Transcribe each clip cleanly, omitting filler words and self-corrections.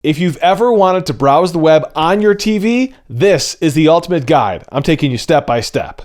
If you've ever wanted to browse the web on your TV, this is the ultimate guide. I'm taking you step by step.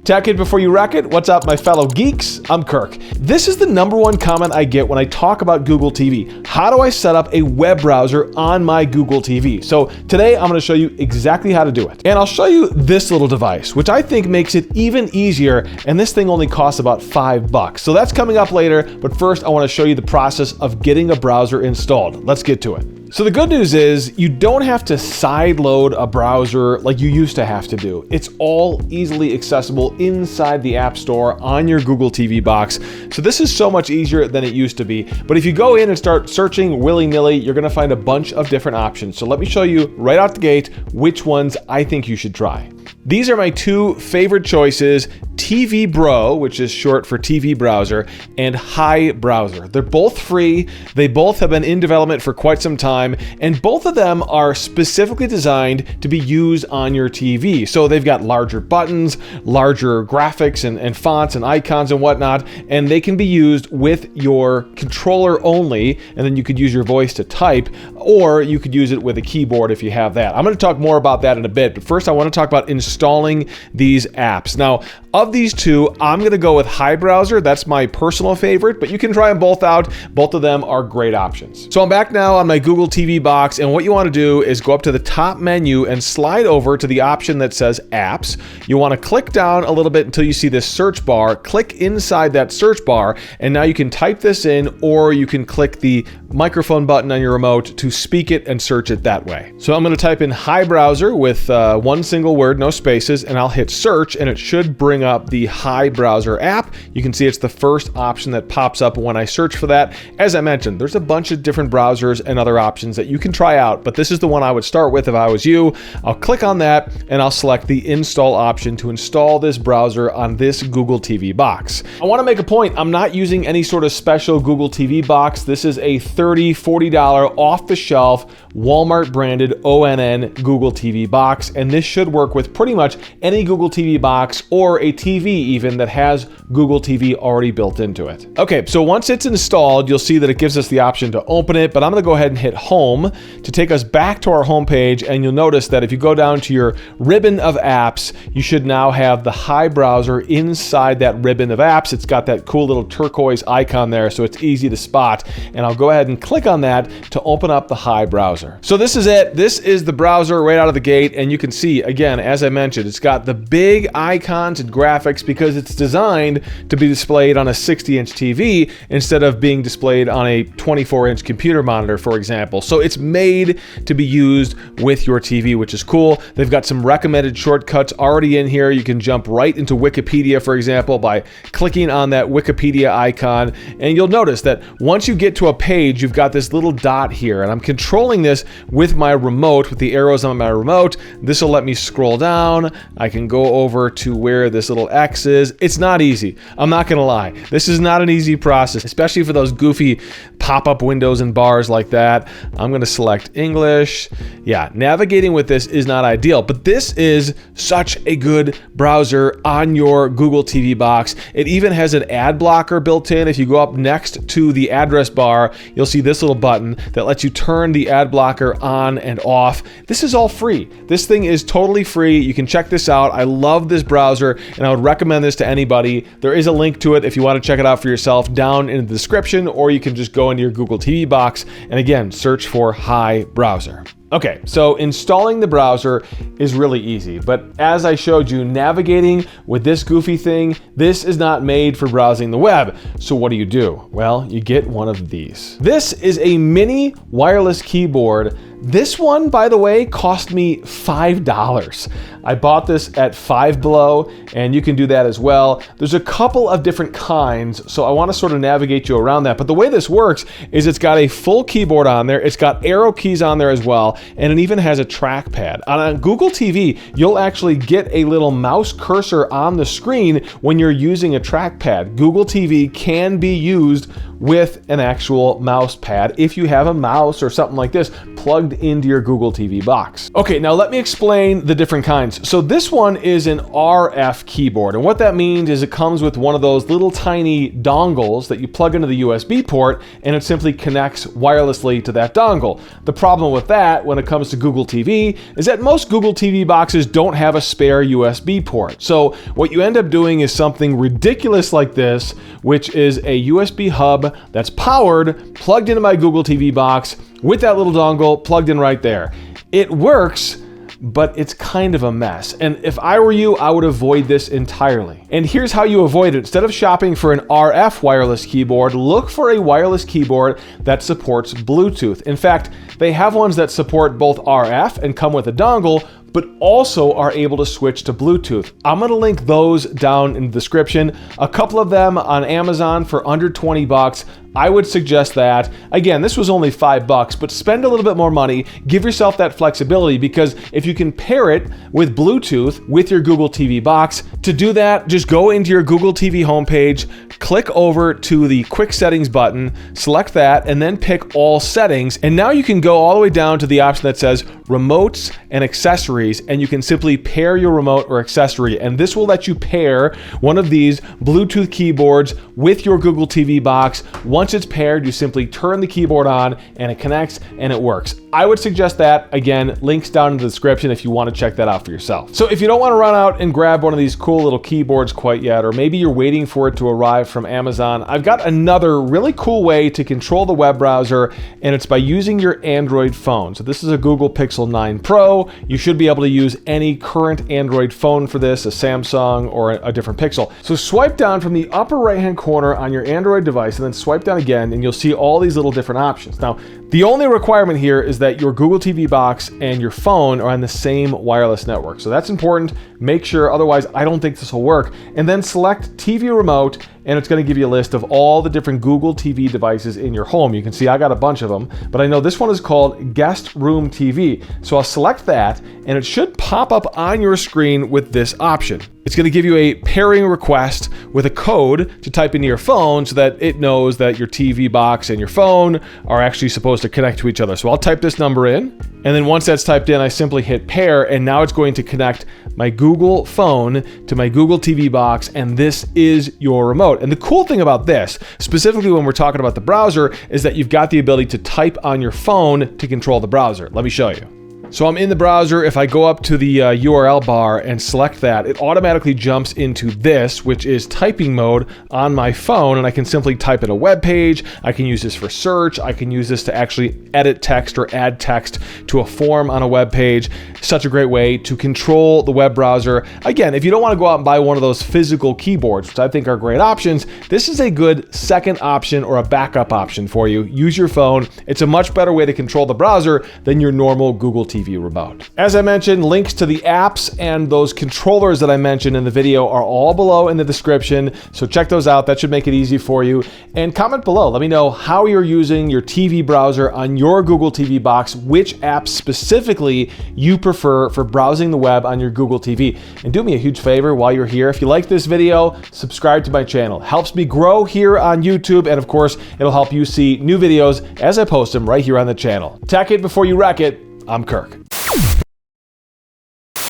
Tech it before you wreck it. What's up, my fellow geeks? I'm Kirk. This is the #1 comment I get when I talk about Google TV. How do I set up a web browser on my Google TV? So today I'm going to show you exactly how to do it. And I'll show you this little device, which I think makes it even easier. And this thing only costs about $5. So that's coming up later. But first, I want to show you the process of getting a browser installed. Let's get to it. So the good news is you don't have to sideload a browser like you used to have to do. It's all easily accessible inside the App Store on your Google TV box. So this is so much easier than it used to be. But if you go in and start searching willy-nilly, you're gonna find a bunch of different options. So let me show you right out the gate which ones I think you should try. These are my two favorite choices, HiBrowser, which is short for TV browser, and HiBrowser. They're both free. They both have been in development for quite some time, and both of them are specifically designed to be used on your TV. So they've got larger buttons, larger graphics and fonts and icons and whatnot, and they can be used with your controller only, and then you could use your voice to type, or you could use it with a keyboard if you have that. I'm going to talk more about that in a bit, but first I want to talk about installing these apps. Now, of these two, I'm going to go with HiBrowser. That's my personal favorite, but you can try them both out. Both of them are great options. So I'm back now on my Google TV box, and what you want to do is go up to the top menu and slide over to the option that says Apps. You want to click down a little bit until you see this search bar. Click inside that search bar, and now you can type this in, or you can click the microphone button on your remote to speak it and search it that way. So I'm going to type in HiBrowser with one single word, no spaces, and I'll hit search, and it should bring up the HiBrowser app. You can see it's the first option that pops up when I search for that. As I mentioned, there's a bunch of different browsers and other options that you can try out, but this is the one I would start with if I was you. I'll click on that, and I'll select the install option to install this browser on this Google TV box. I want to make a point. I'm not using any sort of special Google TV box. This is a $30, $40 off-the-shelf Walmart branded ONN Google TV box, and this should work with pretty much any Google TV box or a TV even that has Google TV already built into it. Okay, so once it's installed, you'll see that it gives us the option to open it, but I'm going to go ahead and hit home to take us back to our home page, and you'll notice that if you go down to your ribbon of apps, you should now have the HiBrowser inside that ribbon of apps. It's got that cool little turquoise icon there, so it's easy to spot, and I'll go ahead and click on that to open up the HiBrowser. So this is it. This is the browser right out of the gate, and you can see, again, as I mentioned, it's got the big icons and graphics because it's designed to be displayed on a 60-inch TV instead of being displayed on a 24-inch computer monitor, for example. So it's made to be used with your TV, which is cool. They've got some recommended shortcuts already in here. You can jump right into Wikipedia, for example, by clicking on that Wikipedia icon, and you'll notice that once you get to a page, you've got this little dot here, and I'm controlling this with my remote, with the arrows on my remote. This will let me scroll down. I can go over to where this little X is. It's not easy. I'm not gonna lie. This is not an easy process, especially for those goofy pop-up windows and bars like that. I'm gonna select English. Yeah, navigating with this is not ideal, but this is such a good browser on your Google TV box. It even has an ad blocker built in. If you go up next to the address bar, you'll see this little button that lets you turn the ad blocker on and off. This is all free. This thing is totally free. You can check this out. I love this browser, and I would recommend this to anybody. There is a link to it if you want to check it out for yourself down in the description, or you can just go into your Google TV box and again, search for HiBrowser. Okay, so installing the browser is really easy, but as I showed you, navigating with this goofy thing, this is not made for browsing the web. So what do? Well, you get one of these. This is a mini wireless keyboard. This one, by the way, cost me $5. I bought this at Five Below, and you can do that as well. There's a couple of different kinds, so I want to sort of navigate you around that. But the way this works is it's got a full keyboard on there, it's got arrow keys on there as well, and it even has a trackpad. On Google TV, you'll actually get a little mouse cursor on the screen when you're using a trackpad. Google TV can be used with an actual mouse pad if you have a mouse or something like this plugged into your Google TV box. Okay, now let me explain the different kinds. So this one is an RF keyboard, and what that means is it comes with one of those little tiny dongles that you plug into the USB port, and it simply connects wirelessly to that dongle. The problem with that when it comes to Google TV is that most Google TV boxes don't have a spare USB port. So what you end up doing is something ridiculous like this, which is a USB hub that's powered, plugged into my Google TV box with that little dongle plugged in right there. It works, but it's kind of a mess. And if I were you, I would avoid this entirely. And here's how you avoid it. Instead of shopping for an RF wireless keyboard, look for a wireless keyboard that supports Bluetooth. In fact, they have ones that support both RF and come with a dongle, but also are able to switch to Bluetooth. I'm gonna link those down in the description. A couple of them on Amazon for under 20 bucks. I would suggest that. Again, this was only $5, but spend a little bit more money. Give yourself that flexibility, because if you can pair it with Bluetooth with your Google TV box, to do that, just go into your Google TV homepage, click over to the quick settings button, select that, and then pick all settings. And now you can go all the way down to the option that says remotes and accessories, and you can simply pair your remote or accessory. And this will let you pair one of these Bluetooth keyboards with your Google TV box. Once it's paired, you simply turn the keyboard on and it connects and it works. I would suggest that. Again, links down in the description if you want to check that out for yourself. So if you don't want to run out and grab one of these cool little keyboards quite yet, or maybe you're waiting for it to arrive from Amazon, I've got another really cool way to control the web browser, and it's by using your Android phone. So this is a Google Pixel 9 Pro. You should be able to use any current Android phone for this, a Samsung or a different Pixel. So swipe down from the upper right-hand corner on your Android device and then swipe down again, and you'll see all these little different options. Now, the only requirement here is that your Google TV box and your phone are on the same wireless network. So that's important. Make sure, otherwise I don't think this will work. And then select TV remote, and it's going to give you a list of all the different Google TV devices in your home. You can see I got a bunch of them, but I know this one is called Guest Room TV. So I'll select that, and it should pop up on your screen with this option. It's going to give you a pairing request with a code to type into your phone so that it knows that your TV box and your phone are actually supposed to connect to each other. So I'll type this number in, and then once that's typed in, I simply hit pair, and now it's going to connect my Google phone to my Google TV box, and this is your remote. And the cool thing about this, specifically when we're talking about the browser, is that you've got the ability to type on your phone to control the browser. Let me show you. So I'm in the browser. If I go up to the URL bar and select that, it automatically jumps into this, which is typing mode on my phone, and I can simply type in a web page. I can use this for search. I can use this to actually edit text or add text to a form on a web page. Such a great way to control the web browser. Again, if you don't want to go out and buy one of those physical keyboards, which I think are great options, this is a good second option or a backup option for you. Use your phone. It's a much better way to control the browser than your normal Google TV remote. As I mentioned, links to the apps and those controllers that I mentioned in the video are all below in the description, so check those out. That should make it easy for you. And comment below. Let me know how you're using your TV browser on your Google TV box, which apps specifically you prefer for browsing the web on your Google TV. And do me a huge favor while you're here. If you like this video, subscribe to my channel. Helps me grow here on YouTube, and of course, it'll help you see new videos as I post them right here on the channel. Tech it before you wreck it. I'm Kirk.